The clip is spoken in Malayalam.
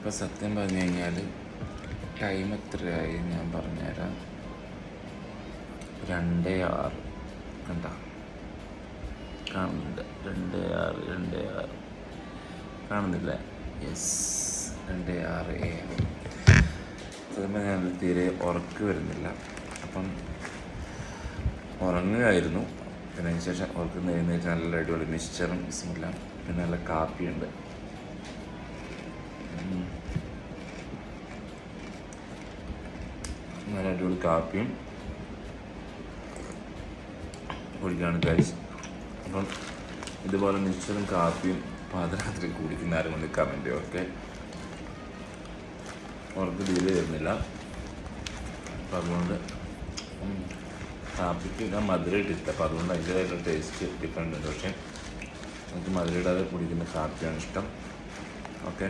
ഇപ്പോൾ സത്യം പറഞ്ഞു കഴിഞ്ഞാൽ ടൈം എത്രയായി ഞാൻ പറഞ്ഞുതരാം. 2:06 കണ്ട കാണുന്നുണ്ട്. 2:06 കാണുന്നില്ല. Yes, 2:06 AM. സത്യം ഞാൻ തീരെ ഉറക്ക് വരുന്നില്ല. അപ്പം ഉറങ്ങുകയായിരുന്നു. പിന്നെ അതിന് ശേഷം ഉറക്കുന്ന എഴുന്നേറ്റ് നല്ല അടിപൊളി മിക്സ്ചറും ബിസ്മില്ല, പിന്നെ നല്ല കാപ്പിയുണ്ട്. നല്ല അടിപൊളി കാപ്പിയും കുടിക്കുകയാണ് ഗൈസ്. അപ്പം ഇതുപോലെ മിക്സ്ചറും കാപ്പിയും പാതിരാത്രി കുടിക്കുന്ന ആരും കൊണ്ട് കമൻറ്റ്. ഓക്കെ, ഉറക്ക് തീരെ വരുന്നില്ല. അപ്പം അതുകൊണ്ട് കാപ്പിക്ക് ഞാൻ മധുരം ഇട്ടില്ല. അപ്പം അതുകൊണ്ട് അതിൻ്റേതായിട്ടുള്ള ടേസ്റ്റ് ഡിഫറെൻ്റ് ഉണ്ട്. പക്ഷേ എനിക്ക് മധുരം ഇടാതെ കുടിക്കുന്ന കാപ്പിയാണ് ഇഷ്ടം. ഓക്കെ.